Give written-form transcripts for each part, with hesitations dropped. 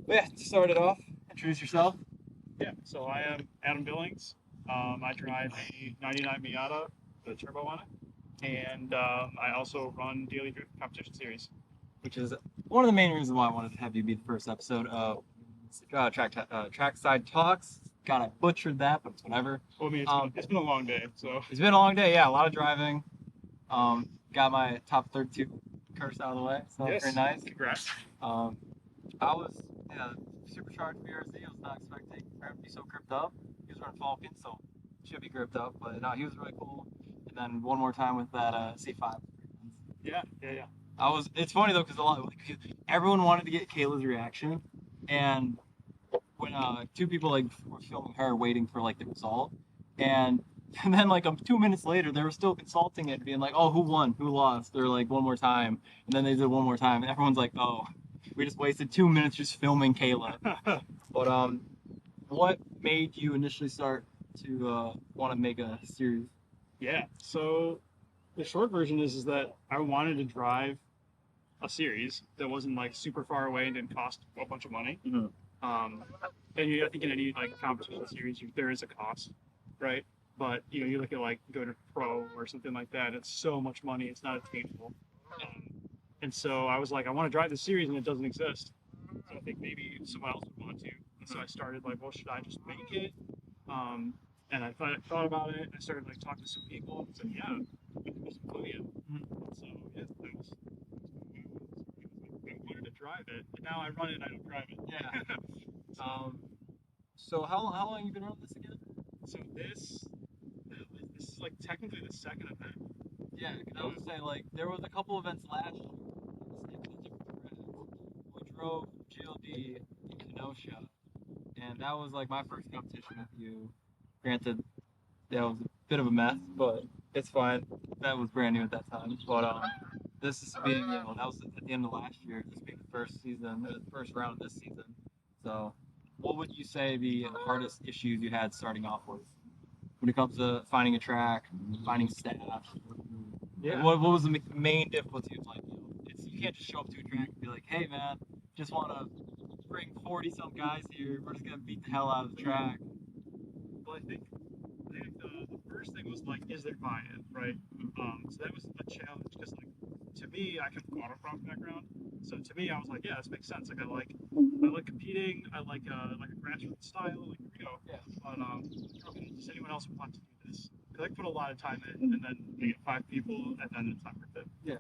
But yeah, to start it off, introduce yourself. Yeah, so I am Adam Billings. I drive a 99 Miata with a turbo on it, and I also run Daily Drift Competition Series. Which is one of the main reasons why I wanted to have you be the first episode of Trackside Talks. God, I butchered that, but it's whatever. Well, I mean, it's been a long day, so It's been a long day, yeah, a lot of driving. Got my top 32 curse out of the way, so that's very yes, nice. congrats. Um, I was, yeah, supercharged BRZ. I was not expecting for him to be so gripped up. He was running Falcon, so should be gripped up, but no, he was really cool. And then one more time with that C5. Yeah. It's funny though, because everyone wanted to get Kayla's reaction, and when two people like were filming her waiting for like the result, and and then like 2 minutes later they were still consulting it, being like, oh, who won, who lost, or like one more time, and then they did one more time, and everyone's like, oh, we just wasted 2 minutes just filming Kayla. But what made you initially start to want to make a series? Yeah, so the short version is that I wanted to drive a series that wasn't like super far away and didn't cost a bunch of money. Mm-hmm. I think in any like competition series, there is a cost, right? But you look at like go to pro or something like that. It's so much money. It's not attainable. Um, and so I was like, I want to drive the series, and it doesn't exist. So I think maybe someone else would want to. And so I started like, well, should I just make it? Um, and I thought about it. I started like talking to some people and said, yeah, we can do some coding. And so yeah, that was I wanted to drive it, and now I run it. I don't drive it. Yeah. Um, so how long you been running this again? So this is like technically the second event. Yeah, because I was saying like there was a couple events last year. We drove GLD in Kenosha, and that was like my first competition with you. Granted, that was a bit of a mess, but it's fine. That was brand new at that time. But this is being, that was at the end of last year. This being the first season, the first round of this season. So, what would you say the hardest issues you had starting off with when it comes to finding a track, finding staff? Yeah. Like, what was the main difficulty? Of like, you can't just show up to a track and be like, hey man, just want to bring 40 some guys here. We're just gonna beat the hell out of the track. Well, I think the first thing was like, is there buy-in, right? So that was a challenge because like to me, I come from autocross background, so to me, I was like, yeah, this makes sense. Like I like competing. I like a grassroots style. Like here we go. Yeah. But okay, does anyone else want to do this? Because I put a lot of time in, and then we get 5 people, and then it's not worth it. Yeah.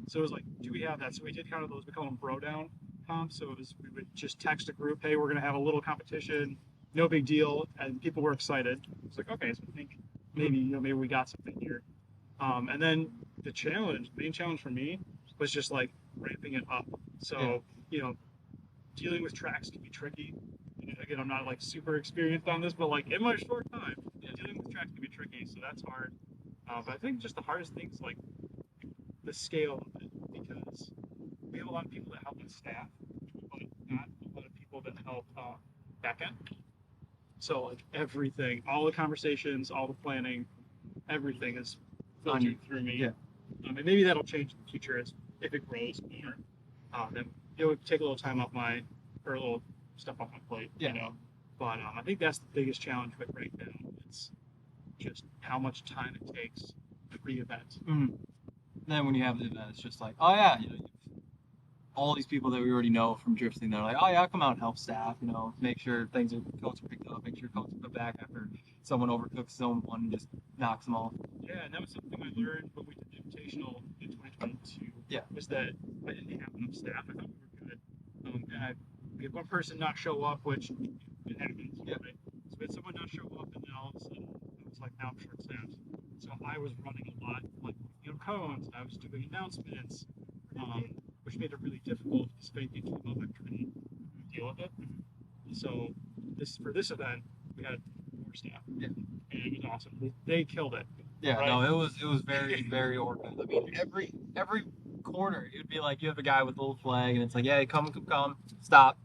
So it was like, do we have that? So we did kind of those. We call them bro down comps. So we would just text a group, hey, we're gonna have a little competition. No big deal, and people were excited. It's like, okay, so I think maybe we got something here. And then the main challenge for me was just like ramping it up. So dealing with tracks can be tricky. Again, I'm not like super experienced on this, but like in my short time, dealing with tracks can be tricky. So that's hard. But I think just the hardest thing is like the scale of it, because we have a lot of people that help with staff, but not a lot of people that help backend. So like everything, all the conversations, all the planning, everything is filtered through me. Yeah. And maybe that'll change in the future if it grows more. Then it would take a little time off a little stuff off my plate. Yeah. But I think that's the biggest challenge with right now. It's just how much time it takes pre-event. Mm-hmm. Then when you have the event, it's just like, oh yeah, all these people that we already know from drifting, they're like, oh yeah, I'll come out and help staff, make sure coats are picked up, make sure coats are put back after someone overcooks someone and just knocks them off. Yeah, and that was something I learned when we did the Invitational in 2022. Yeah. Was that I didn't have enough staff. I thought we were good. And we had one person not show up, which it happens. Yeah. Right? So we had someone not show up, and then all of a sudden it was like, now I'm short staffed. So I was running a lot, like cones, and I was doing announcements, which made it really difficult because if anything came up, I couldn't deal with it. So for this event, we had more staff. Yeah. And it was awesome. They killed it. Yeah, right? no, it was very, very organized. I mean, every corner, it would be like you have a guy with a little flag, and it's like, yeah, come, stop.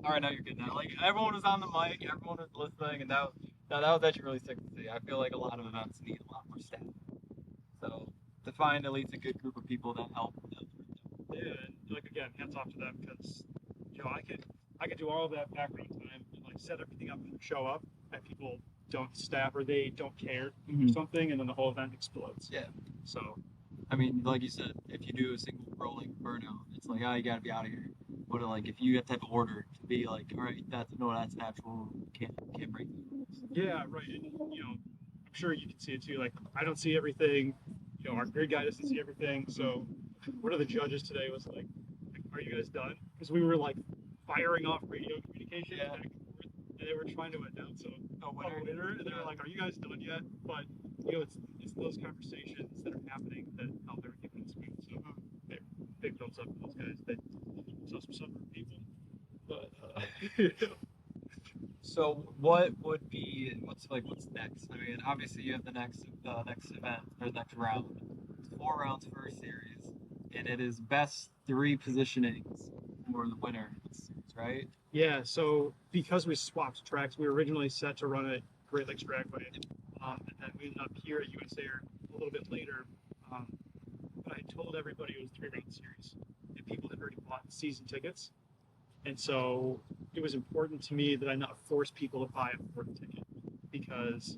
All right, now you're good. Now, like everyone was on the mic, everyone was listening, and that was actually really sick to see. I feel like a lot of events need a lot more staff. So to find at least a good group of people that help. Yeah, and like again, hats off to them because I could do all of that background time and like set everything up and show up, and people don't staff or they don't care or something, and then the whole event explodes. Yeah. So I mean, like you said, if you do a single rolling burnout, it's like, oh, you gotta be out of here. But like, if you have to have an order to be like, all right, that's natural. Can't break the rules. yeah, right. And, I'm sure you can see it too. Like I don't see everything. Our grid guy doesn't see everything. So one of the judges today was like are you guys done? Because we were like firing off radio communication back and forth, and they were trying to announce a winner, and they were like, "Are you guys done yet?" But it's those conversations that are happening that help everything run smooth. So big thumbs up to those guys. They saw some suffering people, but So what would be what's next? I mean, obviously you have the next event or the next round. It's 4 rounds for a series, and it is best 3 positionings for the winner of the series, right? yeah. So because we swapped tracks, we were originally set to run at Great Lakes Dragway, and then we ended up here at USA a little bit later. Um, but I told everybody it was a 3-round series, and people had already bought season tickets, and so it was important to me that I not force people to buy a 4th ticket because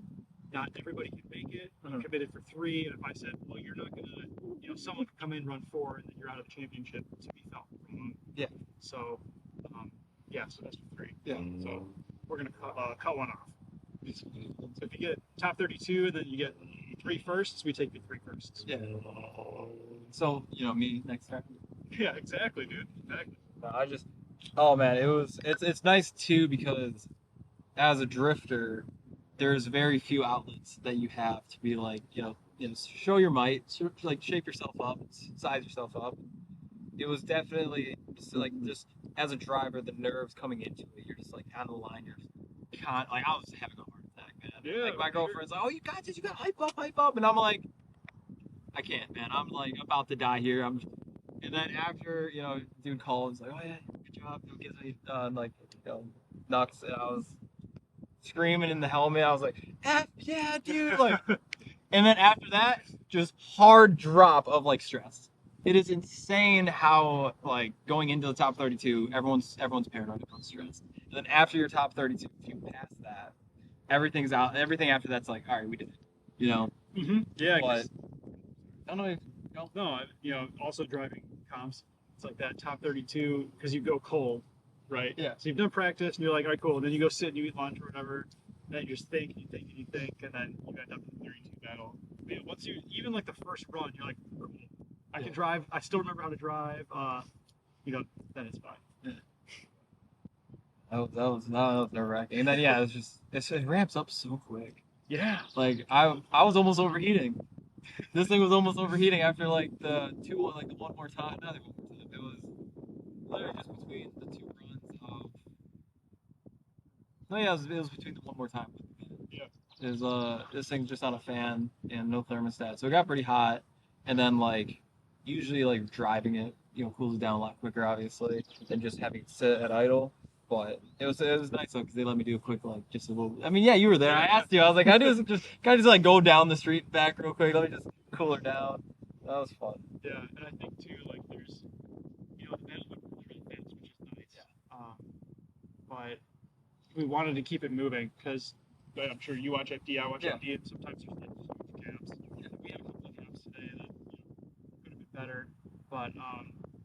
not everybody can make it. I'm committed for 3, and if I said, well, you're not gonna, someone could come in run 4, and then you're out of the championship. To me, felt wrong. Yeah. So, so that's for 3. Yeah. So we're gonna cut one off. So if you get top 32, then you get 3 firsts. We take the 3 firsts. Yeah. So me next time. Yeah, exactly, dude. Exactly. Oh man, it's nice too because as a drifter, there's very few outlets that you have to be like show your might, like shape yourself up, size yourself up. It was definitely just as a driver, the nerves coming into it, you're just like on the line, like I was having a heart attack, man. Yeah, like my girlfriend's like, oh, you got this, you got hype up, and I'm like, I can't, man. I'm like about to die here. And then after dude calls like, oh yeah, good job, gives me knocks, and I was screaming in the helmet. I was like, F yeah, dude, like. And then after that, just hard drop of like stress. It is insane how like going into the top 32, everyone's paranoid about stress. And then after your top 32, if you pass that, everything's out. Everything after that's like, all right, we did it. Yeah. But I don't know. No, also driving comps. It's like that top 32 because you go cold, right? Yeah. So you've done practice and you're like, all right, cool. And then you go sit and you eat lunch or whatever. And then you just think, and you think, and then you end up in the 32 battle. But once even like the first run, you're like, cool. I can drive. I still remember how to drive. Then it's fine. Yeah. That was nerve-wracking. And then it ramps up so quick. Yeah. Like I was almost overheating. This thing was almost overheating after like the one more time. Not even one more time. It was literally just between the 2 runs of. No, yeah, it was between the one more time. Yeah. Is this thing's just on a fan and no thermostat, so it got pretty hot. And then like usually like driving it, cools it down a lot quicker, obviously, than just having it sit at idle. But it was nice though because they let me do a quick just a little. I mean, yeah, you were there. I asked you. I was like, can I just like go down the street and back real quick? Let me just cool her down. That was fun. Yeah, and I think too, like there's, the battle went really fast, which is nice. Yeah. But we wanted to keep it moving because I'm sure you watch FD, I watch FD, and sometimes there's huge gaps. We had a couple of gaps today that could have been better, but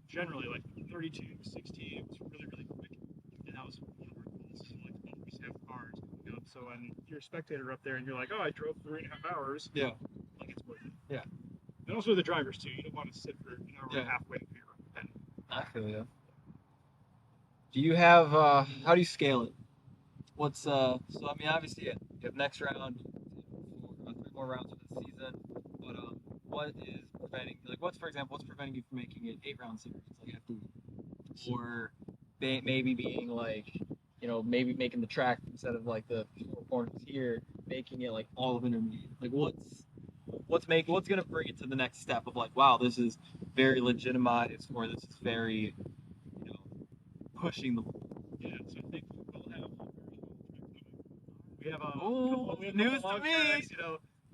generally like 32, 16, it was really, really quick, and that was one of our goals. So like we just have cars, so when you're a spectator up there and you're like, oh, I drove 3.5 hours, Yeah. like it's worth it. Yeah. And also the drivers too. You don't want to sit for an hour and a half waiting for your pen. I feel you. Do you have how do you scale it? What's so I mean obviously you have next round, 3 more rounds for the season, but what is preventing what's preventing you from making it 8-round series like FD, or maybe being like maybe making the track instead of like the 4 corners here, making it like all of intermediate, like what's gonna bring it to the next step of like, wow, this is very legitimized, or this is very pushing the. Yeah, so I think we'll have we have news to me. Tracks,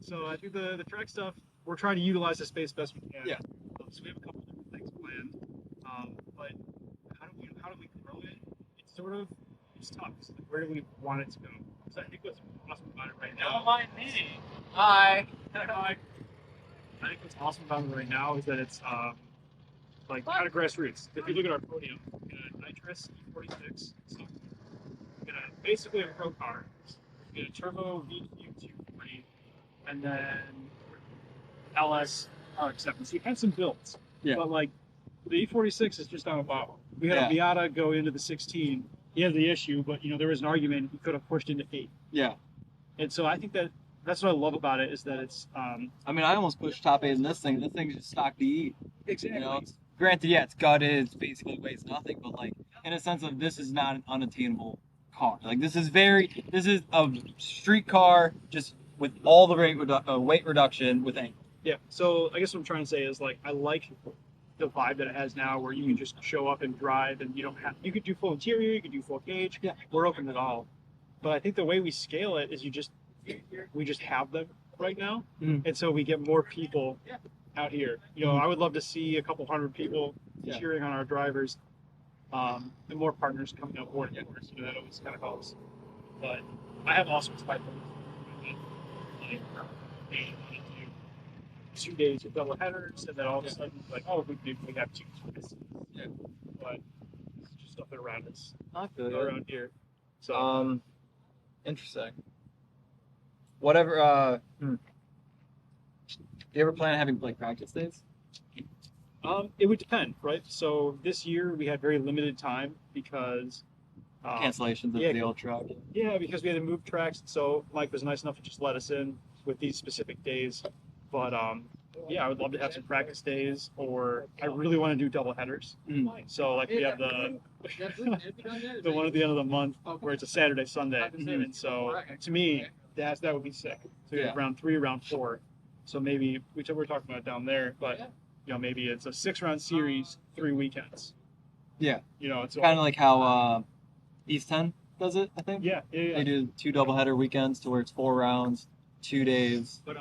so I think the track stuff we're trying to utilize the space best we can. Yeah. So we have a couple different things planned. sort of, it's tough. It's like, where do we want it to go? So I think what's awesome about it right Don't now. mind me. Hi. I think what's awesome about it right now is that it's like kind of grassroots. If you look at our podium, we got a nitrous E46, so we got basically a pro car. We got a turbo VQ 240, and then LS R7. So you had some builds, Yeah. but like the E46 is just on a bottle. We had a Miata go into the 16. He had the issue, but you know there was an argument he could have pushed into 8. Yeah. And so I think that's what I love about it is that it's. I mean, I almost pushed top 8 in this thing. This thing's just stock DE. Exactly. You know, granted, yeah, it's gutted. It's basically weighs nothing, but like in a sense of this is not an unattainable car. Like this is a street car just with all the weight reduction with angle. Yeah. So I guess what I'm trying to say is like I like the vibe that it has now, where you can just show up and drive, and you could do full interior, you could do full gauge. Yeah. We're open to it all. But I think the way we scale it is we just have them right now, and so we get more people out here. You know, I would love to see a couple hundred people cheering on our drivers, and more partners coming on board, of course. You know, that always kind of helps. But I have awesome spike like, they wanted to do 2 days of double headers, and then all of a sudden, like, oh, we have 2 days. Yeah. But it's just stuff around us, Not good. around here. So, Interesting. Whatever. Do you ever plan on having like practice days? it would depend, right? So this year we had very limited time because Cancellations of the old track. Yeah, because we had to move tracks. So Mike was nice enough to just let us in with these specific days. But yeah, I would love to have some practice days, or I really want to do double headers. So like we have the the one at the end of the month where it's a Saturday, Sunday, and so to me that would be sick. So we have round 3, round 4. So maybe we're talking about down there, but you know maybe it's a 6-round series, 3 weekends. Yeah. You know, it's kind of like how East 10 does it, I think. Yeah. They do 2 doubleheader weekends to where it's 4 rounds, 2 days. But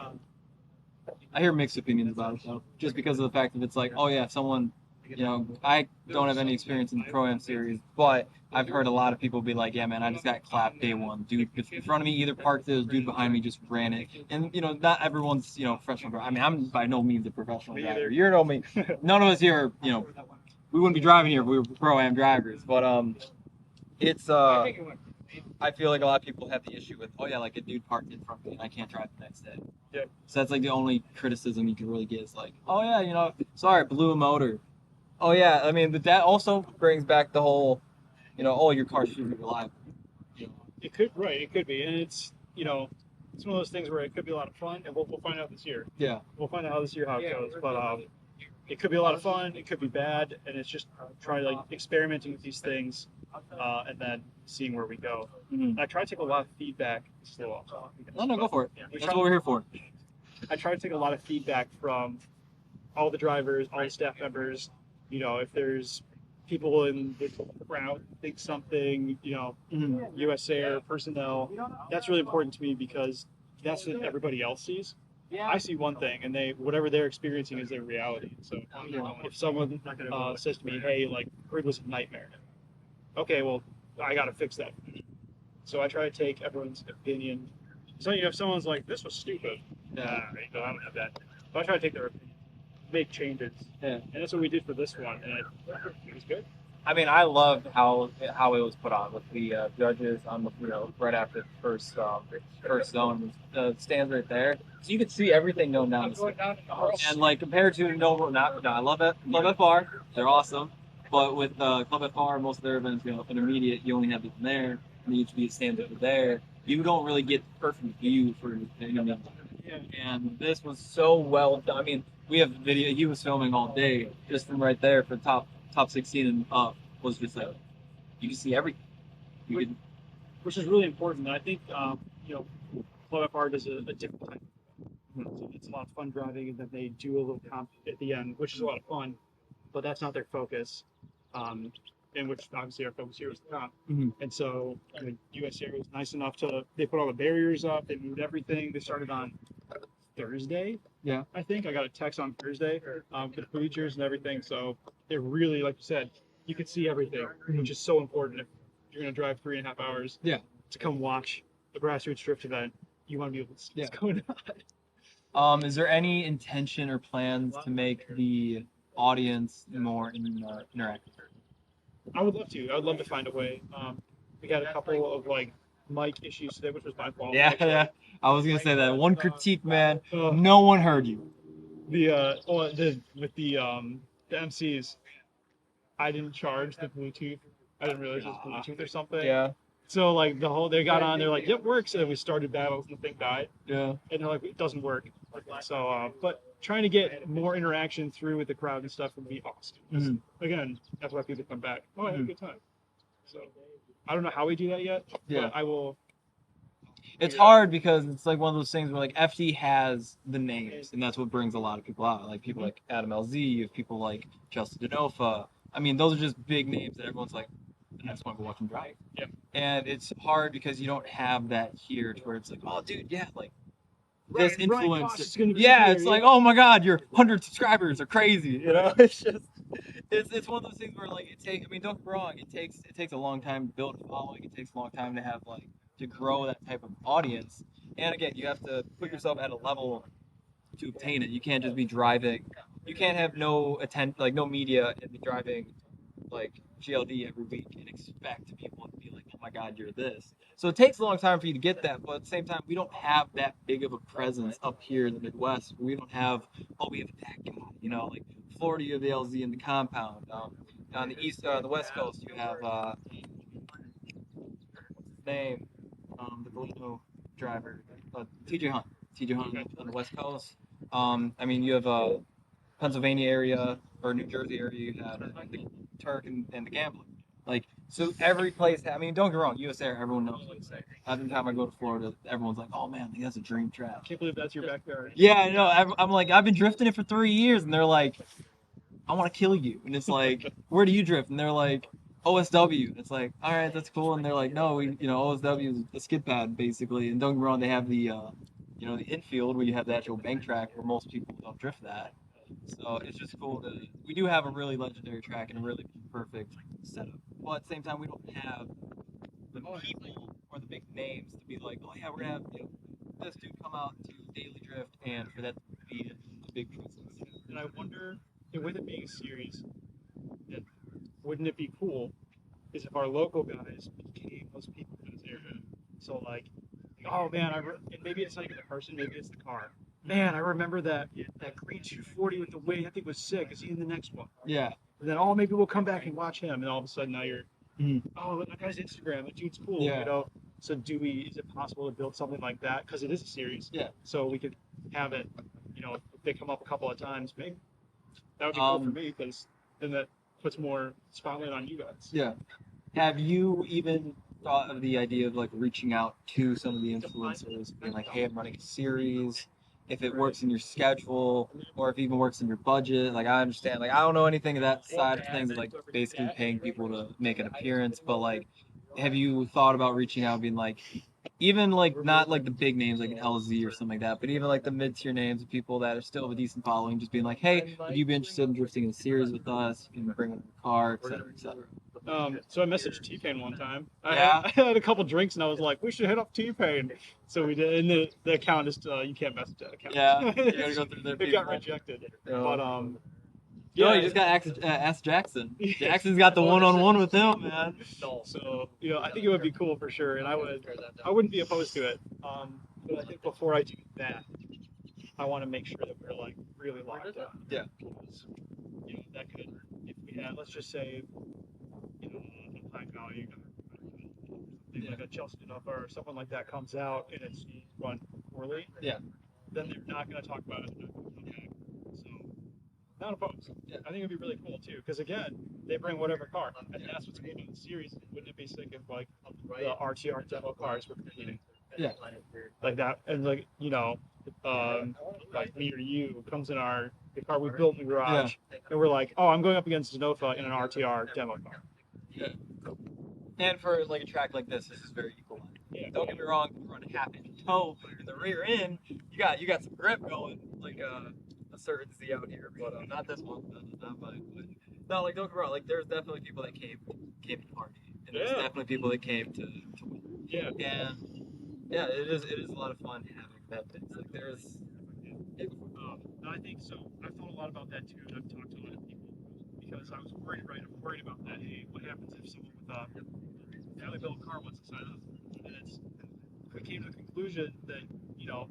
I hear mixed opinions about it though, just because of the fact that it's like, oh yeah, if someone, you know, I don't have any experience in the Pro-Am series, but I've heard a lot of people be like, yeah man, I just got clapped day 1. Dude in front of me either parked it, dude behind me just ran it. And, you know, not everyone's, you know, professional driver. I mean, I'm by no means a professional driver. You're no me. None of us here are, you know, we wouldn't be driving here if we were Pro-Am drivers. But it's I feel like a lot of people have the issue with, oh yeah, like a dude parked in front of me and I can't drive the next day. Yeah. So that's like the only criticism you can really get is like, oh yeah, you know, sorry, blew a motor. Oh yeah, I mean, but that also brings back the whole, you know, oh, your car should be reliable. You know? It could be, and it's, you know, it's one of those things where it could be a lot of fun, and we'll find out this year. Yeah. We'll find out how this year how it goes, but it could be a lot of fun, it could be bad, and it's just trying like experimenting with these things, and then seeing where we go. And I try to take a lot of feedback. No, go for it. That's what we're here for. I try to take a lot of feedback from all the drivers, all the staff members. You know, if there's people in the crowd think something, you know, US Air personnel, that's really important to me because that's what everybody else sees. I see one thing, and whatever they're experiencing is their reality. So, you know, if someone says to me, "Hey, like, grid was a nightmare," okay, well, I got to fix that. So I try to take everyone's opinion. So you know, if someone's like, "This was stupid," I don't have that. But I try to take their opinion, make changes, and that's what we did for this one, and it was good. I mean, I loved how it was put on with the judges on the, you know, right after the first zone. The stands right there, so you could see everything going down the street. And like compared to I love it, Club FR, they're awesome. But with Club FR, most of their events, you know, intermediate, you only have it there, and the HB stands over there. You don't really get perfect view for intermediate. And this was so well done. I mean, we have video. He was filming all day, just from right there for top 16 and up was just like you can see everything. Which is really important. And I think you know, Club FR does a different type. So it's a lot of fun driving, and then they do a little comp at the end, which is a lot of fun. But that's not their focus. In which obviously our focus here was the comp. And so I mean, US Air was nice enough they put all the barriers up, they moved everything. They started on Thursday. Yeah. I think I got a text on Thursday with the bleachers and everything. So it really, like you said, you could see everything, which is so important if you're gonna drive 3.5 hours Yeah. to come watch a grassroots drift event. You want to be able to see what's going on. Is there any intention or plans to make the audience more interactive? I would love to. I would love to find a way. We had a couple of like mic issues today, which was my fault. Yeah, actually. yeah. I was gonna say that one critique, man. Uh, No one heard you. With the MCs, I didn't charge the Bluetooth. I didn't realize it was Bluetooth or something. Yeah, So like they got on, they're like, "Yep, works," and then we started battles and the thing died, yeah. and they're like, "It doesn't work." So, but trying to get more interaction through with the crowd and stuff would be awesome. Mm-hmm. Again, that's why people come back. Oh, I had a good time. So I don't know how we do that yet. Yeah. But I will. It's hard because it's like one of those things where like FD has the names, and that's what brings a lot of people out. Like people like Adam LZ, you have people like Justin Denofa. I mean, those are just big names that everyone's like, I just want to go watch him drive. Yeah. And it's hard because you don't have that here to where it's like, oh, dude, yeah, like this Ryan influence. Koss is gonna be Yeah, here, it's like, oh my God, your 100 subscribers are crazy. You know, it's just, it's one of those things where like it takes. I mean, don't get me wrong, it takes a long time to build a following. It takes a long time to have like to grow that type of audience. And again, you have to put yourself at a level to obtain it. You can't just be driving. You can't have no no media and be driving like GLD every week and expect people to be like, oh my God, you're this. So it takes a long time for you to get that, but at the same time, we don't have that big of a presence up here in the Midwest. We don't have, oh, we have that guy, you know, like Florida, you have the LZ in the compound. On the the West Coast, you have, what's his name? The Galeno driver, TJ Hunt. TJ Hunt on the West Coast. I mean, you have Pennsylvania area or New Jersey area, you have the Turk and the Gambler. Like, so every place, I mean, don't get me wrong, USA, everyone knows USA. Every time I go to Florida, everyone's like, oh man, that's a dream track. Can't believe that's your backyard. Yeah, I know. I'm like, I've been drifting it for 3 years, and they're like, I want to kill you. And it's like, where do you drift? And they're like, OSW. And it's like, all right, that's cool. And they're like, no, OSW is a skid pad, basically. And don't get me wrong, they have the, the infield where you have the actual bank track where most people don't drift that. So it's just cool that we do have a really legendary track and a really perfect setup. But at the same time, we don't have the people or the big names to be like, oh yeah, we're gonna have this dude come out to daily drift, and for that to be a big presence. And I wonder, with it being a series, wouldn't it be cool is if our local guys became those people in this area. So like, oh man, and maybe it's not even the person, maybe it's the car. Man, I remember that green 240 with the weight. I think was sick. Is he in the next one? Yeah. And then maybe we'll come back and watch him, and all of a sudden now you're, oh, that guy's Instagram. That dude's cool. Yeah. You know. So is it possible to build something like that? Because it is a series. Yeah. So we could have it. If they come up a couple of times, maybe that would be cool for me, because then that puts more spotlight on you guys. Yeah. Have you even thought of the idea of like reaching out to some of the influencers, being like, hey, I'm running a series. If it works in your schedule, or if it even works in your budget, like I understand, like I don't know anything of that side of things, like basically paying people to make an appearance, but like, have you thought about reaching out, being like, even like not like the big names like an LZ or something like that, but even like the mid-tier names of people that are still of a decent following, just being like, hey, would you be interested in drifting in a series with us? You can bring up a car, etc., etc. So I messaged T-Pain one time. Yeah. I had a couple drinks and I was like, we should hit up T-Pain. So we did, and the account is you can't message that account. Yeah, you gotta go through their It people. got rejected. Yeah. But No, you just gotta ask Jackson. Jackson's got the one-on-one with him, man. So I think it would be cool for sure, and I wouldn't be opposed to it. But I think before I do that, I want to make sure that we're like really locked down. Yeah. Because, that could, if we had, let's just say, in Pine Valley, like a Chelsea Denofa or someone like that comes out and it's run poorly. Yeah. Then they're not going to talk about it. Okay. So, not opposed. Yeah. I think it'd be really cool too, because again, they bring whatever car, and that's what's cool about the series. Wouldn't it be sick if like the RTR demo cars were competing? Yeah. Like that, and like like me or you comes in the car we built in the garage, and we're like, oh, I'm going up against Denofa in an RTR demo car. Yeah. And for like a track like this is very equal. Yeah. Don't get me wrong, you run a half-inch toe in the rear end, you got some grip going, like a certain Z out here, but not this one, not mine. But no, like don't get me wrong, like there's definitely people that came to party, and There's definitely people that came to win. Yeah. And yeah, it is a lot of fun having that. It's like there's I think so. I've thought a lot about that too, and I've talked to a lot of people because I was worried, right? I'm worried about that. Hey, what happens if someone with a family built car wants to sign up? And we came to the conclusion that, you know,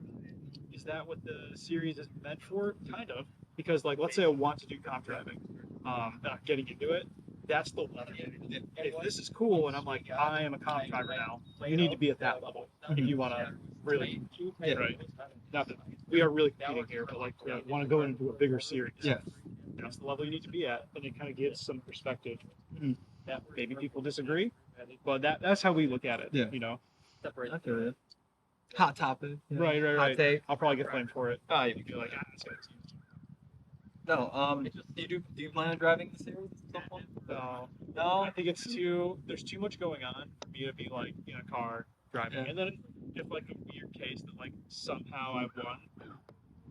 is that what the series is meant for? Kind of. Because, like, let's say I want to do comp driving, and I'm getting into it. That's the level. If this is cool, and I'm like, I am a comp driver now, you need to be at that level if you want to really, right? Not that we are really competing here, but like, want to go into a bigger series. Yeah. That's the level you need to be at, and it kind of gives some perspective. That maybe people disagree, but that's how we look at it. Yeah. You know. I feel it. Hot topic. Right. Hot take. I'll probably get blamed for it. Oh, yeah. You're like, this guy's No, do you plan on driving the series at some point? No. No? I think there's too much going on for me to be like in a car driving. Yeah. And then if like a weird case that like somehow I won,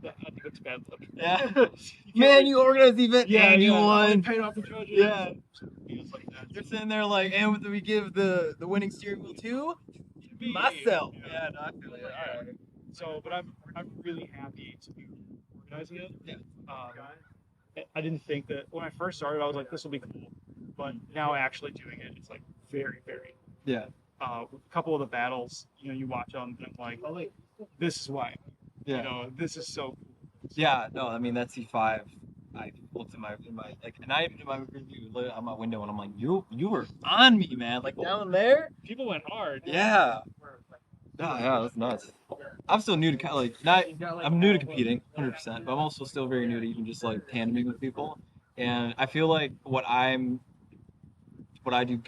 I think it's bad luck. Yeah. Man, you organized the event and you won. Paid off the judges. Yeah. It's like that. You're sitting there like, and we give the winning steering wheel to Me. myself. Yeah. Yeah, no, I feel it. All right. So, but I'm really happy to be organizing it. Yeah. I didn't think that when I first started, I was like, this will be cool. But now actually doing it, it's like very, very. Yeah. A couple of the battles, you know, you watch them, and I'm like, this is why. Yeah. You know, this is so cool. Yeah, no, I mean that C5. I looked in my like, and I even did my review lit on my window, and I'm like, you were on me, man, like down there. People went hard. Yeah. Yeah, that's nuts. I'm still new to I'm new to competing, 100%, but I'm also still very new to even just like tandeming with people, and I feel like what I do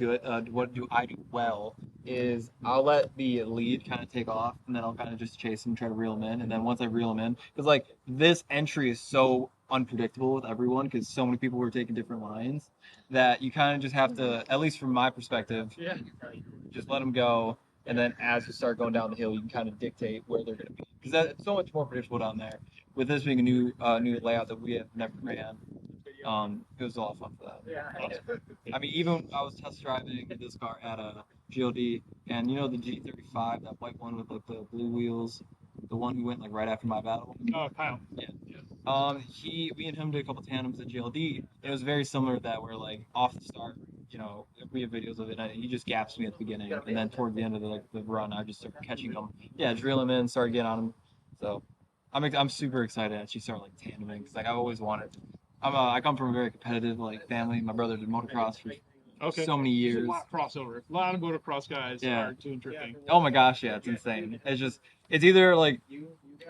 well is I'll let the lead kind of take off, and then I'll kind of just chase him, try to reel him in, and then once I reel him in, because like this entry is so unpredictable with everyone, because so many people were taking different lines, that you kind of just have to, at least from my perspective, just let them go, and then as you start going down the hill, you can kind of dictate where they're going to be, because that's so much more predictable down there. With this being a new layout that we have never ran. It was a lot of fun for that. I mean, even I was test driving this car at a GLD, and you know the G35, that white one with like the blue wheels, the one who went like right after my battle. Oh, Kyle. Yeah. We and him did a couple tandems at GLD. It was very similar to that, where like off the start, you know, we have videos of it, and he just gaps me at the beginning, and then toward the end of the run, I just started catching him. Yeah, drill him in, start getting on him. So, I'm super excited to actually start like tandeming, because like I always wanted. I come from a very competitive like family. My brother did motocross for so many years. There's a lot of crossover. A lot of motocross guys are doing drifting. Oh my gosh, yeah, it's insane. It's either like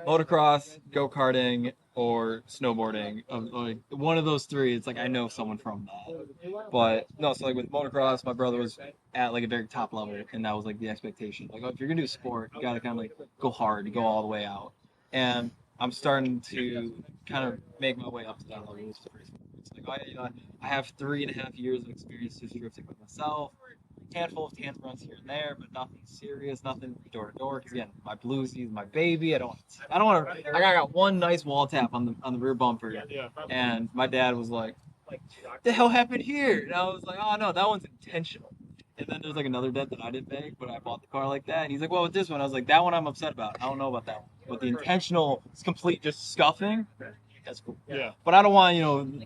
motocross, go-karting, or snowboarding. Like one of those three. It's like I know someone from that. But no, so like with motocross, my brother was at like a very top level, and that was like the expectation. Like, oh, if you're gonna do a sport, you gotta kind of like go hard, go all the way out. And I'm starting to kind of make my way up to that level. It's like, I have 3.5 years of experience just drifting with myself, a handful of tandem runs here and there, but nothing serious, nothing door to door. Because again, my bluesies, my baby. I don't want to. I got one nice wall tap on the rear bumper, and my dad was like, "The hell happened here?" And I was like, "Oh no, that one's intentional." And then there's like another dent that I didn't make, but I bought the car like that. And he's like, "Well, with this one," I was like, "That one I'm upset about. I don't know about that one." But the intentional, complete just scuffing, that's cool. Yeah. But I don't want,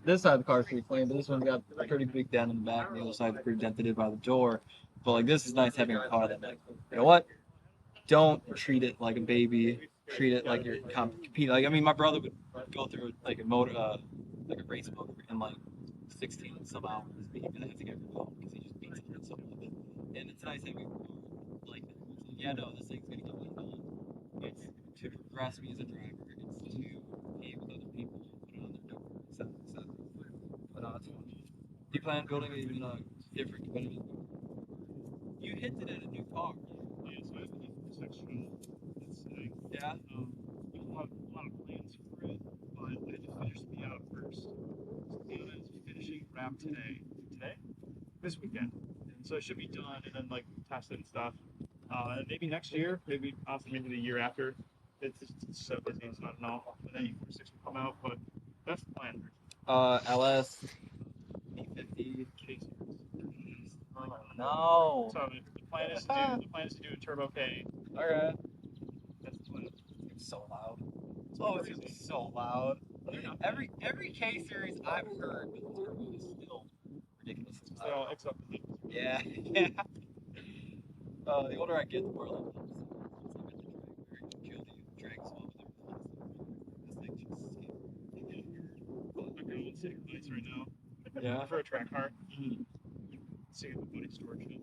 this side of the car is pretty clean, but this one's got a pretty big dent in the back, and the other side's pretty dented by the door. But like, this is nice having a car that, like, you know what? Don't treat it like a baby. Treat it like you're competing. Like, I mean, my brother would go through like a motor, like a race motor in like 16 some hours. But he didn't have to get removed because he just beats it and something like it. And it's nice having a car like that. Like, yeah, no, this thing's gonna get me done. It's to progress me as a driver. It's to be with other people and put it on their door, etc. But it's fun. Do you plan on building even a different competitive? You hinted at a new car. Yeah, so I have this extra. Yeah. There's a lot of plans for it, but I had to finish the Miata first. So the Miata is finishing wrap today. This weekend. And so it should be done, and then like test it and stuff. Maybe next year, maybe the year after. It's so busy, so I don't know when that E46 will come out, but that's the plan. LS 850. No. So the plan is to do a Turbo K. Okay. That's the plan. It's so loud. Oh, it's gonna be so loud. Every K series I've heard with the turbo is still ridiculous. So except Yeah. Yeah. The older I get, the more like kill the drag swap with everything. I'm going to take place right now. Yeah. For a track car. Mm-hmm. See if the buddy storage it.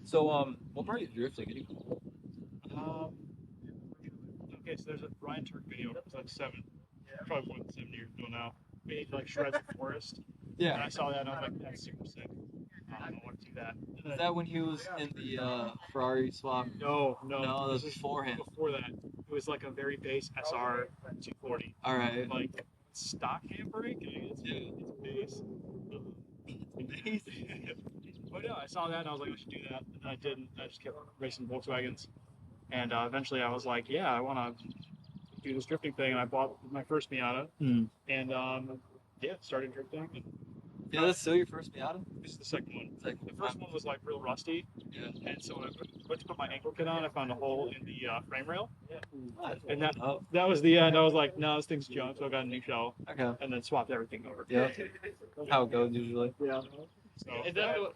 So what part of drifting anymore? Okay, so there's a Brian Turk video. It's like probably more than 7 years ago now. We need to like shreds the forest. And Yeah. I saw that and I was like, that's super sick. I want to do that. Is that when he was in the Ferrari swap? No, No, this that's was before him. Before that, it was like a very base SR 240. All right. Like stock handbrake. It's base. Base. But yeah, I saw that and I was like, I should do that. And I didn't. I just kept racing Volkswagens. And eventually I was like, yeah, I want to do this drifting thing. And I bought my first Miata. Mm. And yeah, started drifting. And Yeah, that's still your first Miata? this is the second one. Second The first one was like real rusty. Yeah. And so when I went to put my ankle kit on, I found a hole in the frame rail. What? And that Oh, that was the end. I was like, no, this thing's junk. So I got a new shell okay. and then swapped everything over. Yeah. How it goes usually. Yeah. So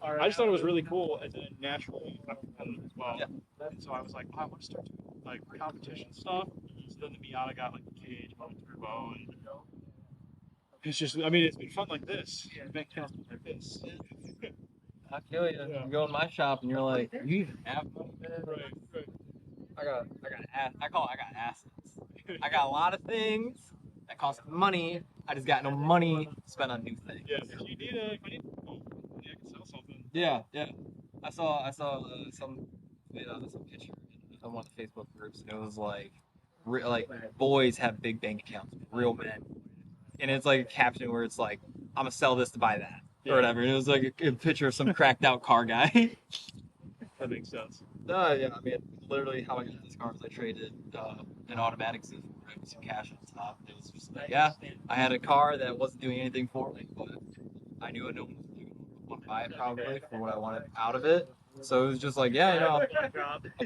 I just thought it was really cool, and then naturally I'm competitive as well. Yeah. And so I was like, oh, I want to start doing like competition stuff. So then the Miata got like the cage, motor turbo, and it's just, I mean, it's been fun like this. Make counts like this. I feel you. Yeah. You go in my shop and you're like, you even have money, man? Right. I got assets. I got a lot of things that cost money. I just got no money to spend on new things. Yeah. If you need I can sell something. Yeah. I saw some picture on one of the Facebook groups. And it was like boys have big bank accounts, real men, and it's like a caption where it's like, I'm gonna sell this to buy that or whatever. And it was like a picture of some cracked out car guy. That makes sense. Yeah, I mean, literally how I got this car was I traded an automatic system with some cash on top. It was just like, yeah, I had a car that wasn't doing anything for me, but I knew no one would want to buy it probably for what I wanted out of it. So it was just like, yeah, I'll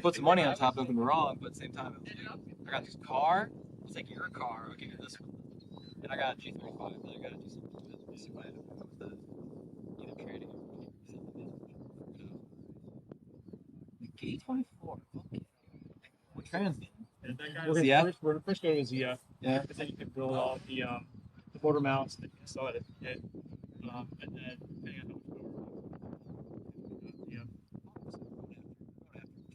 put some money on top, don't get me wrong, but at the same time, it was like, I got this car. It's like, your car, I'll give you this one. And I got a G35, and I got to do something with it. Basically, I don't know with the either trading or something. K24. Okay. What trans? We're the first go to Zia. Yeah. But then you can build all the motor mounts, and then you can sell it if you hit. And then depending on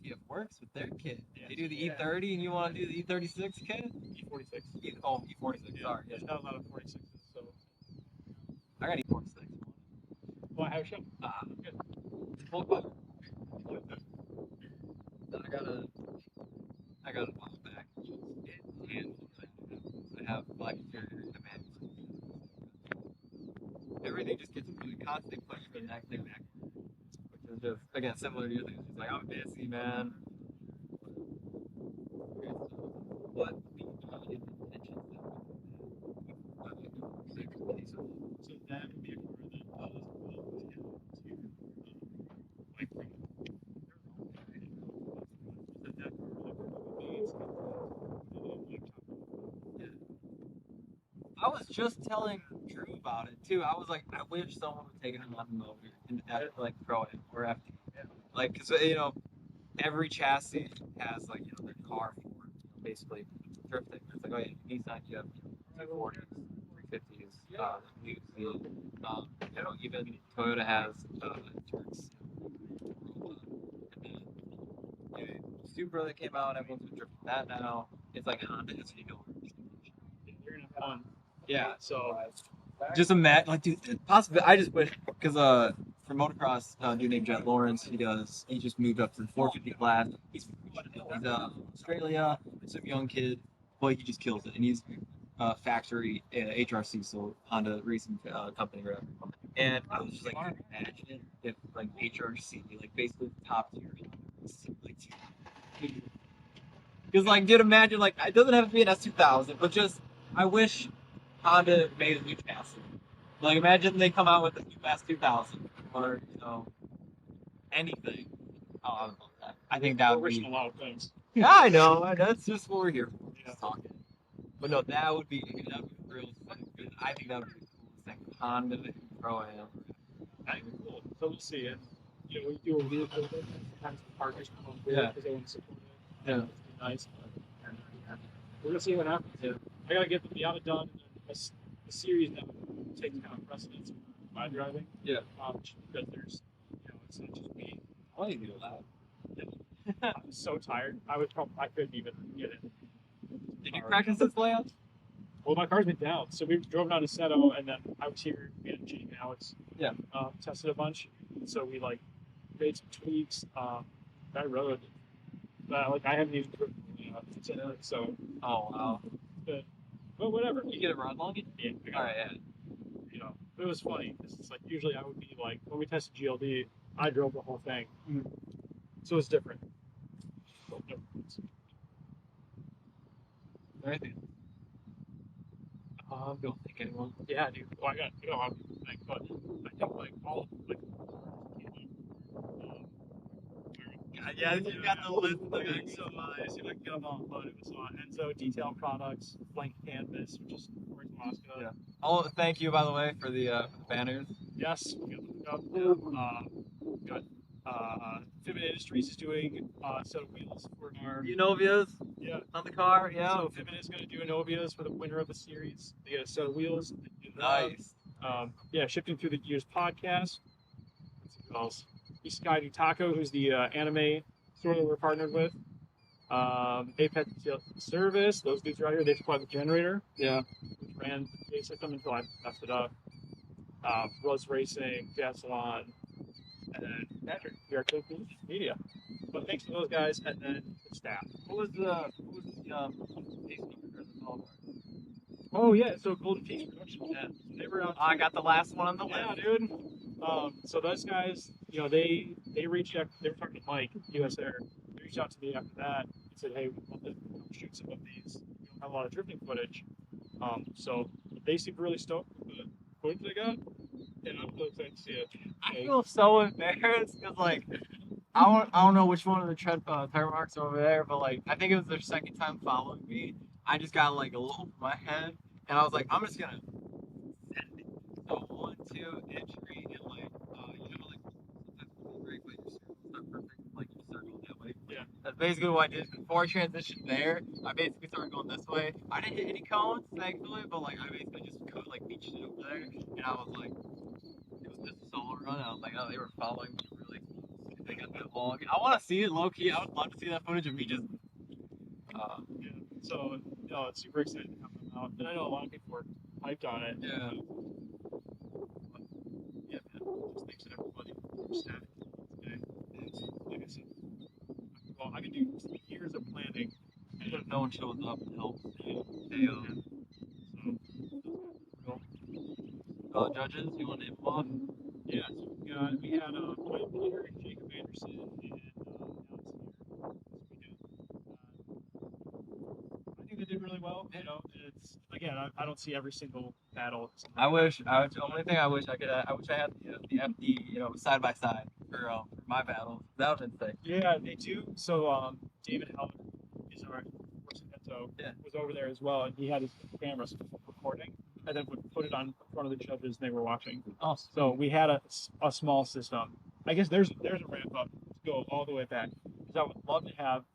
TF works with their kit. Yeah. They do the E30 and you want to do the E36 kit? E46. E46, sorry. There's not a lot of 46s, so. I got E46. Well, I have a show. Good. Full car. I got a while back. And I have black interior demand. Everything just gets really constant push for the next thing back. Which is just, again, similar to your thing. It's like, I'm a busy man. What the intentions So that would be a car that does well to like from that I was just telling Drew about it too. I was like, I wish someone would take it on the motor and like throw it or FT. Like, cause every chassis has like their car for basically drifting. It's like, oh yeah, Nissan, you have 240s, 350s, even Toyota has turns. Supra that came out, everyone's been drifting that now. It's like Honda has you're gonna have fun. Yeah, So just imagine, like, dude, possibly. I just wish because for motocross, a dude named Jet Lawrence, he just moved up to the 450 class. He's Australia, some young kid, but he just kills it, and he's factory HRC, so Honda Racing Company, or whatever. And I was just like, imagine if like HRC, like basically top tier, like, because like, dude, imagine like it doesn't have to be an S2000, but just I wish Honda made a new chassis. Like, imagine they come out with a new S2000. or anything. Oh, I would love that. I think that We're would wishing be. a lot of things. Yeah, I know. That's just what we're here for. Yeah. Just talking. But no, that would be real sick. I think that would be the coolest thing. Honda Pro Am. I think it's cool. So we'll see. And we do a weird thing. Sometimes the partners come up with Yeah. because they want to support it. Yeah. It's nice. But we're gonna see what happens. Yeah. I gotta get the Miata done, and then the series now takes kind of precedence over my driving. Yeah. Just because there's, it's not just me. Why do you do that? I'm so tired. I couldn't even get it. Did you practice this layout? Well, my car's been down, so we drove down to Seto, and then I was here. Me and Jake and Alex, Yeah. tested a bunch. So we made some tweaks. That road, I haven't even driven today, so. Oh wow. But whatever. You get it run long? Yeah. All right. Yeah. It was funny. It's like usually I would be like when we tested GLD, I drove the whole thing, so it's different. Anything? Don't think anyone. Yeah, dude. Well, I got a lot of people think, but I think all Yeah, you got the list. So I see if I can get them all, but it was Enzo Detail Products, Blank Canvas, which is Corey Mosca. Yeah. Oh, thank you by the way for the banners. Yes, we got them up. Got Fitment Industries is doing a set of wheels for our Unovias on the car. Yeah. So Fitment is going to do Inovias for the winner of the series. They get a set of wheels. Nice. Shifting through the Gears podcast. Let's see what else. East Sky Taco, who's the anime store that we're partnered with. Apex Service, those dudes right here, they supply the generator. Yeah. Which ran the PA system until I messed it up. Rose Racing, Gasalon, and then Patrick, PR Code Media. But thanks to those guys, and then the staff. What was the case number for the call? Oh yeah, so Golden Peaks Productions. Yeah. They were out. I got the last one on the Yeah, list. dude. So those guys, they reached out. They were talking to Mike, US Air. They reached out to me after that and said, "Hey, we want to shoot some of these. We don't have a lot of drifting footage." So they seemed really stoked with the footage they got, and I'm really excited to see it. I feel so embarrassed because I don't know which one of the tire marks over there, but I think it was their second time following me. I just got a lump in my head, and I was like, I'm just gonna send a 1-2 entry and break your circle. It's not perfect, you circle that way. Yeah. That's basically what I did before I transitioned there. I basically started going this way. I didn't hit any cones, thankfully, but I basically just beached it over there, and I was like, it was just a solo run. And I was like, oh, they were following me really close. They got that long. I want to see it low key. I would love to see that footage of me just. So it's super exciting to have them out, and I know a lot of people were hyped on it. Yeah. Yeah, man. Just thanks to everybody for staff today. Like I said, well, I can do years of planning, And if no one shows up and helps, judges, you want to name them off? Yeah, so we had Dwight Peter and Jacob Anderson and Alex here. I think they did really well. It's again, I don't see every single battle. The only thing I wish I could, I wish I had the FD, side by side for my battles. That would have been sick. Yeah, they do. So David Heller is our was over there as well, and he had his cameras recording, and then would put it on in front of the judges, and they were watching. Oh, so we had a small system. I guess there's a ramp up to go all the way back, because I would love to have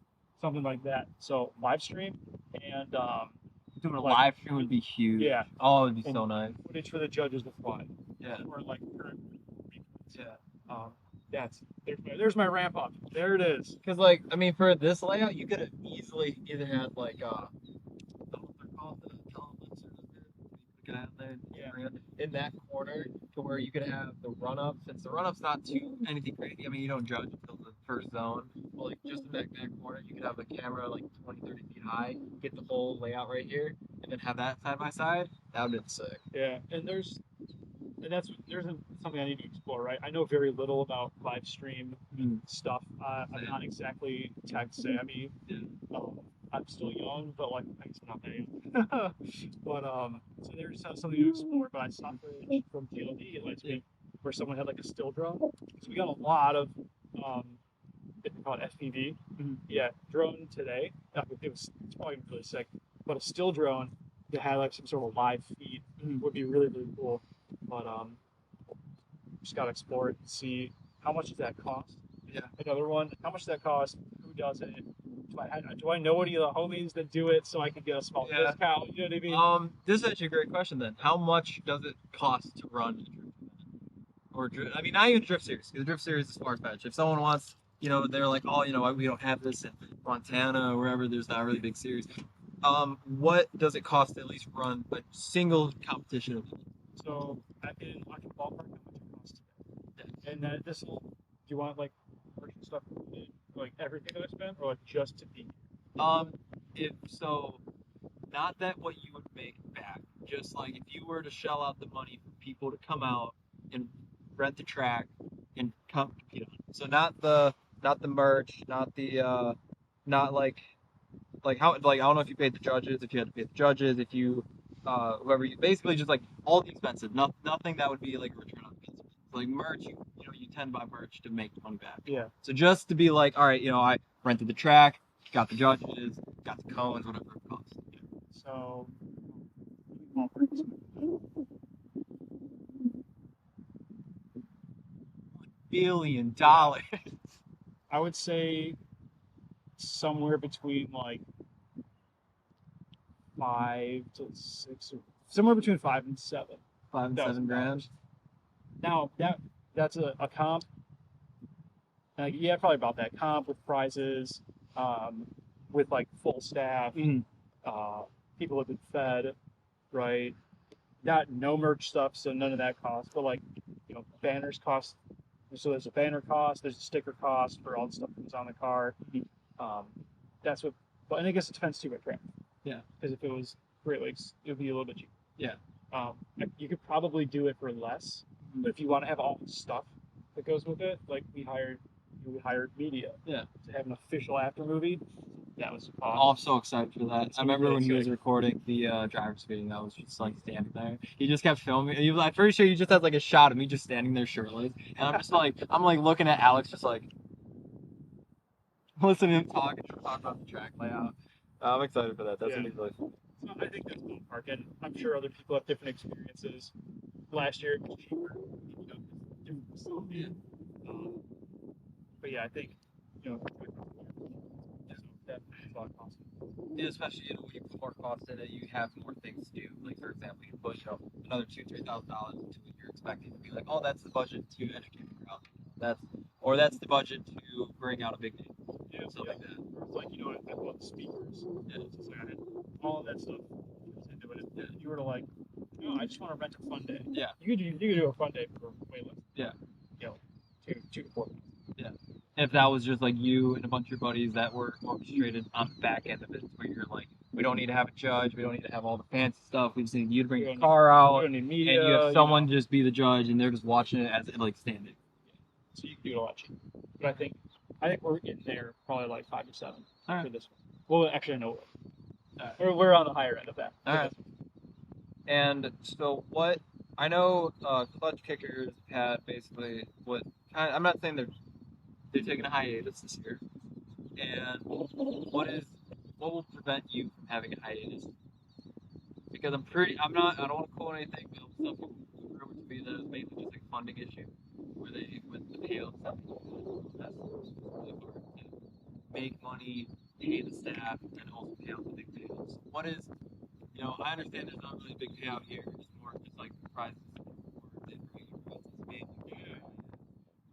something like that. So live stream and doing a live stream would be huge. Yeah. Oh, it would be so nice. Footage for the judges to fly. Yeah. Or current. Yeah. There's my ramp up. There it is. Because for this layout, you could have easily either had what they're called, the in that corner to where you could have the run up. Since the run up's not too anything crazy. You don't judge until the first zone. Well, just in that corner, you could have the camera 20, 30 feet high, get the whole layout right here, and then have that side by side. That would have been sick. Yeah, and there's something I need to explore, right? I know very little about live stream stuff. I'm not exactly tech savvy. I'm still young, but I guess I'm not that young. But so there's something to explore. But I saw footage from GLD. It lets me where someone had like a still drone. So we got a lot of they call it FPV. Yeah, drone today. It's probably really sick, but a still drone that had like some sort of live feed would be really really cool. But just gotta explore it and see how much does that cost. Yeah. Another one, how much does that cost? Who does it? Do I know any of the homies that do it so I can get a small discount? You know what I mean? This is actually a great question then. How much does it cost to run a drift event? I mean, not even drift series, because the drift series is far fetched. If someone wants, they're like, oh, we don't have this in Montana or wherever. There's not a really big series. What does it cost to at least run a single competition event? So I can ballpark how much it costs today. And then this will. Do you want like merchant stuff, like everything that I spent, or like just to be? If so, not that what you would make back. Just like if you were to shell out the money for people to come out and rent the track and compete on it. So not the merch, not like how like I don't know if you paid the judges, if you had to pay the judges, if you whoever you basically just like all the expenses, nothing that would be like a return on investment. So like merch, you tend to buy merch to make the money back. Yeah. So just to be like, all right, I rented the track, got the judges, got the cones, whatever it costs. So $1 billion. I would say somewhere between like 5 to 6, or somewhere between 5 and 7. $5,000-$7,000. Now that's a comp. Yeah, probably about that comp with prizes, with like full staff, people have been fed, right? Not no merch stuff, so none of that costs. But like, banners cost. So there's a banner cost, there's a sticker cost for all the stuff that was on the car. That's what. But and I guess it depends too, right? Yeah. Because if it was Great Lakes, it would be a little bit cheaper. Yeah. You could probably do it for less, but if you want to have all the stuff that goes with it, like we hired media. Yeah. To have an official after movie. That was awesome. Oh, I'm so excited for that. I remember really when he was recording the driver's meeting, I was just like standing there. He just kept filming. I'm pretty sure he just has like a shot of me just standing there shirtless. And I'm just like, looking at Alex just like, listening to him talk about the track layout. I'm excited for that. That's gonna be really fun. So I think that's ballpark, and I'm sure other people have different experiences. Last year it was cheaper, different facility. But yeah, I think, that makes a lot of cost. Yeah, especially when you put more cost in it, you have more things to do. Like for example, you put another $2,000-$3,000 into it. You're expecting to be like, oh, that's the budget to educate the crowd. That's the budget to bring out a big name. Yeah, something like that. Or it's like I bought the speakers. Yeah, it's just like I had all of that stuff into it. Yeah. You were to like, no, I just want to rent a fun day. Yeah. You could do a fun day for way less. Yeah. 2 to 4 months. Yeah. If that was just like you and a bunch of your buddies that were orchestrated on the back end of it, where you're like, we don't need to have a judge, we don't need to have all the fancy stuff, we just need you to bring your car out, we don't need media, and you have someone just be the judge, and they're just watching it as it like standing. So you can do it a lot cheaper. But I think we're getting there probably like 5 to 7 for this one. Well, actually, I know we're on the higher end of that. All right. And so what I know, clutch kickers had basically I'm not saying they're taking a hiatus this year. And what will prevent you from having a hiatus? Because I don't want to quote anything, but some people rumored to be that it's mainly just a funding issue, where they with the payout stuff. That's really hard to make money, pay the staff, and also pay out the big payouts. What is, I understand there's not really a big payout here. It's more just like prizes or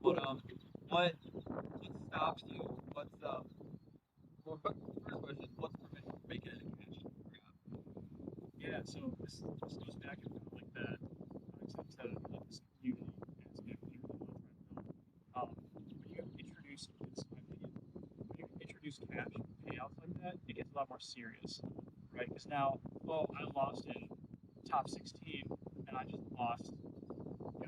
But what stops you? What's well, first question, what's preventing you from making it a cash grab? Yeah, so this goes back to like that instead of like this community aspect when you introduce cash payouts like that, it gets a lot more serious, right? Because now, I lost in top 16, and I just lost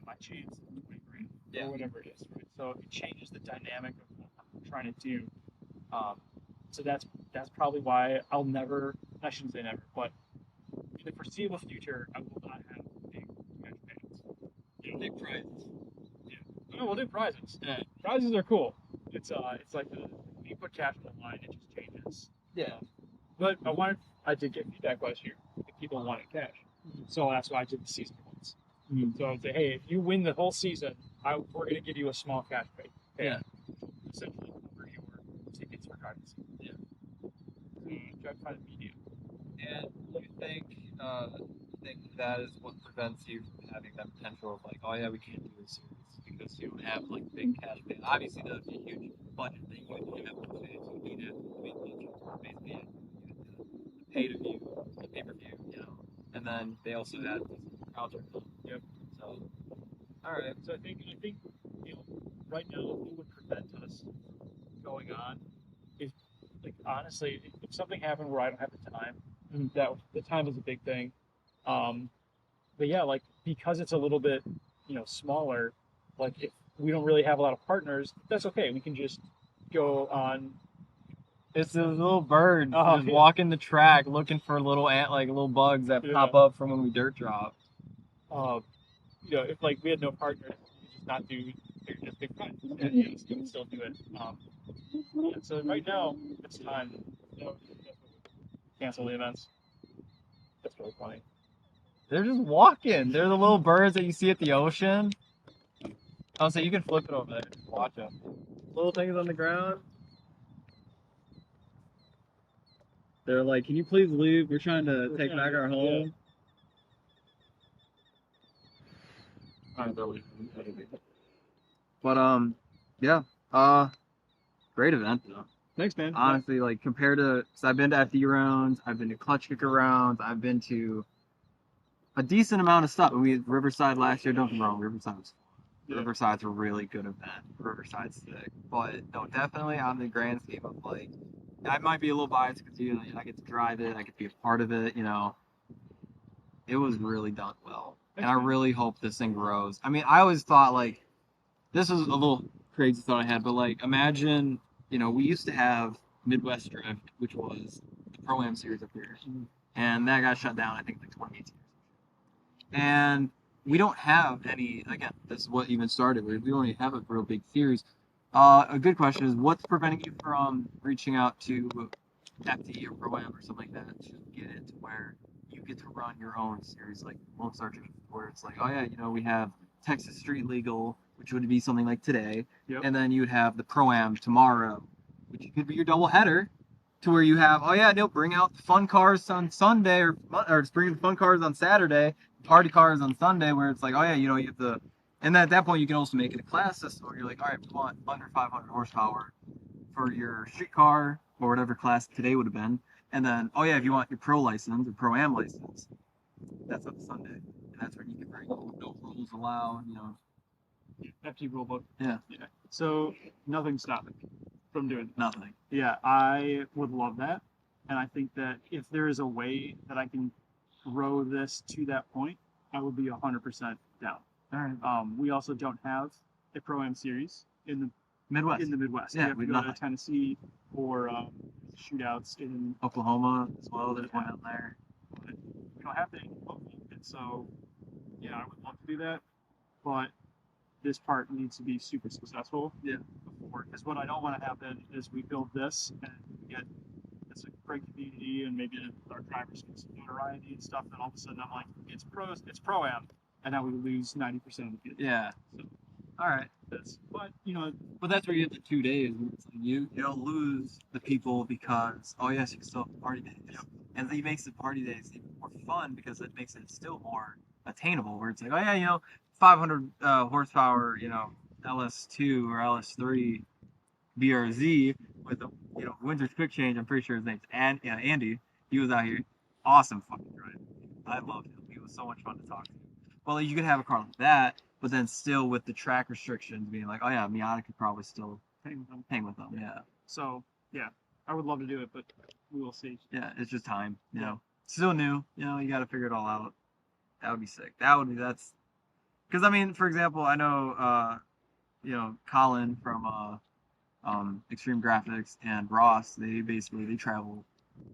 my chance of 20 grand or whatever it is, right? So it changes the dynamic of what I'm trying to do. So that's probably why I shouldn't say never, but in the foreseeable future, I will not have big cash payouts. Big prizes. No, we'll do prizes. Yeah. Prizes are cool. It's like when you put cash on the line, it just changes. Yeah. But I did get feedback last year that people wanted cash, so that's why I did the season ones. So I would say, hey, if you win the whole season, we're going to give you a small cash pay. Yeah. Essentially cover your tickets for garden season. Yeah. Try to find a medium. And do you think that is what prevents you from having that potential of like, oh yeah, we can't do a series because you don't have like big cash pay. Obviously, that would be a huge budget thing. You would have to fans. You need to make basically the pay to view, the pay per view, and then they also had crowds are come. Yep. So, all right. So I think right now what would prevent us going on is like honestly, if something happened where I don't have the time, that the time is a big thing. But yeah, like because it's a little bit smaller, like if we don't really have a lot of partners, that's okay. We can just go on. It's those little birds Oh, just yeah. walking the track looking for little little bugs that pop up from when we dirt drop. If like we had no partners, we could just not do just big friends, and you would still do it. So right now it's time. Cancel the events. That's really funny. They're just walking. They're the little birds that you see at the ocean. Oh, so you can flip it over there. Watch them. Little things on the ground. They're like, can you please leave? We're trying to take back our home. But yeah. Great event though. Thanks, man. Honestly, like compared to, cause I've been to FD rounds, I've been to clutch kicker rounds, I've been to a decent amount of stuff. We had Riverside last year. Don't get me wrong, Riverside's a really good event. Riverside's sick, but no, definitely on the grand scheme of like, I might be a little biased because I get to drive it, I get to be a part of it. It was really done well, and I really hope this thing grows. I mean, I always thought like, this was a little crazy thought I had, but like, imagine, we used to have Midwest Drift, which was the Pro-Am series up here, and that got shut down, I think, like 2018. And we don't have any, again, this is what even started, we don't even have a real big series. A good question is, what's preventing you from reaching out to FD or Pro-Am or something like that to get it to where you get to run your own series, like Lone Star Drift, where it's like, oh yeah, we have Texas Street Legal, which would be something like today, and then you would have the Pro-Am tomorrow, which could be your double header, to where you have, bring out the fun cars on Sunday, or bring the fun cars on Saturday, party cars on Sunday, where it's like, you have the, and then at that point you can also make it a class system where you're like, all right, we want under 500 horsepower for your street car or whatever class today would have been, and then if you want your pro license or Pro-Am license, that's on Sunday, and that's where you can bring no rules allowed, FT rulebook. Yeah. So nothing's stopping from doing that. Nothing. Yeah, I would love that, and I think that if there is a way that I can grow this to that point, I would be 100% down. All right. We also don't have a Pro-Am series in the Midwest. Yeah, we have to go to Tennessee or shootouts in Oklahoma as well. There's one out there. But we don't have any local, and so I would love to do that, but this part needs to be super successful. Yeah. Because what I don't want to happen is we build this and we get this great community and maybe our drivers get some notoriety and stuff, and all of a sudden I'm like, it's Pro-Am, and now we lose 90% of the field. Yeah. So, all right. But that's where you have the 2 days. You don't lose the people because you can still have party days. Yep. And it makes the party days even more fun because it makes it still more attainable. Where it's like, 500 horsepower, LS2 or LS3 BRZ with a Windsor's quick change. I'm pretty sure his name's Andy. He was out here, awesome fucking driver. I loved him. He was so much fun to talk to. Well, you could have a car like that, but then still with the track restrictions being like, Miata could probably still hang with them. Yeah. So I would love to do it, but we will see. Yeah, it's just time. Still new. You got to figure it all out. That would be sick. That's. Because, I mean, for example, I know, Colin from Extreme Graphics and Ross, they travel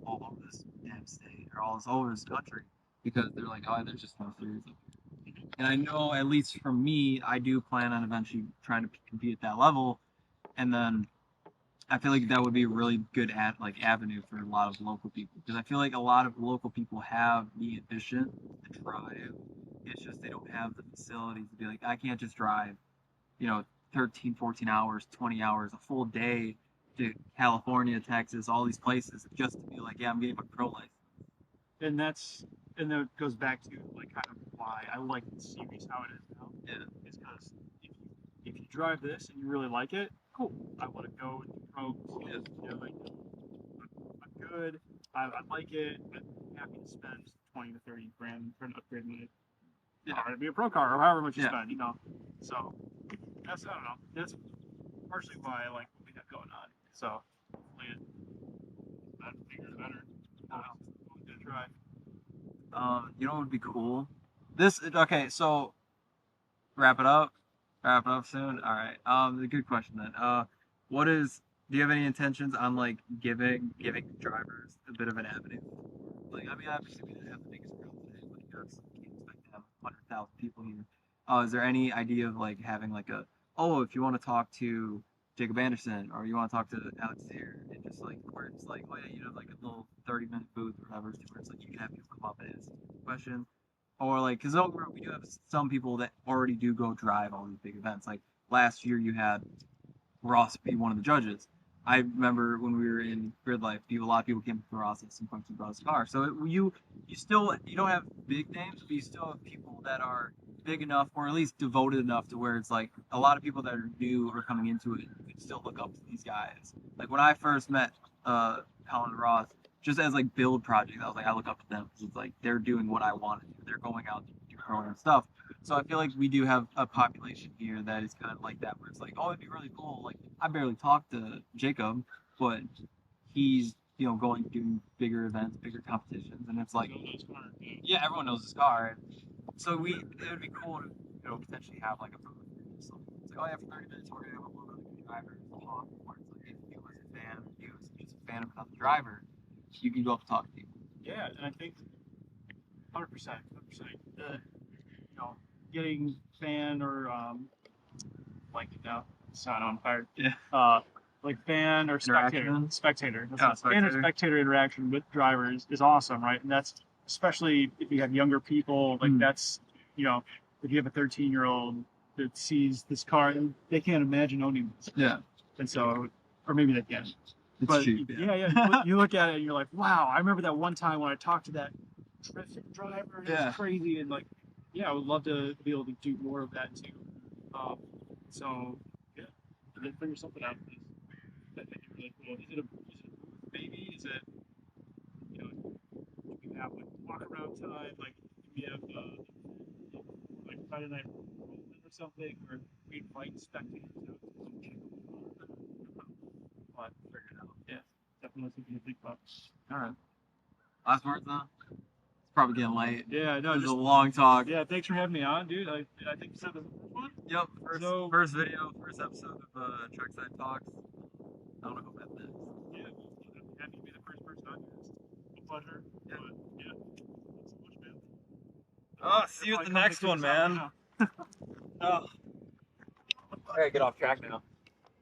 all over this damn state, or all over this country, because they're like, there's just no series up And I know, at least for me, I do plan on eventually trying to compete at that level. And then I feel like that would be a really good avenue for a lot of local people because I feel like a lot of local people have the ambition to drive. It's just they don't have the facilities to be like, I can't just drive, you know, 13, 14 hours, 20 hours, a full day to California, Texas, all these places just to be like, yeah, I'm getting my pro license. And that goes back to like kind of why I like the series how it is now. Yeah. Is because if you drive this and you really like it, cool. I want to go and do pros. You know, like I'm good. I like it. I'm happy to spend 20 to 30 grand for an upgrade my car to be a pro car or however much you spend. You know, so that's I don't know. That's partially why I like what we have going on. So hopefully that bigger the better. Always gonna try. You know what would be cool? Okay, so wrap it up. Wrap it up soon. All right. A good question then. Do you have any intentions on like giving drivers a bit of an avenue? Like, I mean, obviously we didn't have the biggest crowd today, but you obviously can't expect to have 100,000 people here. Is there any idea of like having like if you want to talk to Jacob Anderson or you want to talk to Alex here and just like where it's like, oh yeah, you know, like a little 30-minute booth or whatever, where it's like you can have people come up and ask questions. Or like, because we do have some people that already do go drive all these big events. Like last year, you had Ross be one of the judges. I remember when we were in Grid Life, a lot of people came to Ross at some point to Ross' car. So you don't have big names, but you still have people that are big enough, or at least devoted enough, to where it's like a lot of people that are new or coming into it could still look up to these guys. Like when I first met Colin and Ross, just as like build projects, I was like, I look up to them because it's like they're doing what I want to do. They're going out to do program stuff. So I feel like we do have a population here that is kind of like that, where it's like, oh, it'd be really cool. Like I barely talked to Jacob, but he's going to do bigger events, bigger competitions, and it's like, yeah, everyone knows his car. So it would be cool to potentially have like a booth. So it's like, oh yeah, for 30 minutes we're gonna have a little bit of driver talk. Where it's like, if you was a fan, if you was just a fan of another driver, you can go up and talk to people. Yeah, and I think 100%, 100%. Getting fan or like sound on fire. Yeah. Like fan or Interaction. spectator. Yeah, Fan or spectator interaction with drivers is awesome, right? And that's especially if you have younger people. Like that's if you have a 13-year-old that sees this car and they can't imagine owning this. Yeah. And so, or maybe they can. It's But cheap. yeah. You look at it and you're like, wow, I remember that one time when I talked to that terrific driver. And it was crazy. And like, yeah, I would love to be able to do more of that too. So yeah, figure something out. I think it's really cool. Is it a booth maybe? Is it do we have like walk around time? Like do we have like Friday night or something, or we invite spectators out to come check it out? I'll have to figure it out. Yeah, definitely something to think about. All right. Last words now. It's probably getting late. Yeah, no, This is a long talk. Yeah, thanks for having me on, dude. I think you said the first one. Yep. First video, first episode of Trackside Talks. I don't know who that is. Yeah, I'm happy to be the first person on here. It's a pleasure. Yeah. But, yeah. Thanks so much, man. Oh, see you at the next one, man. Oh. I gotta get off track now.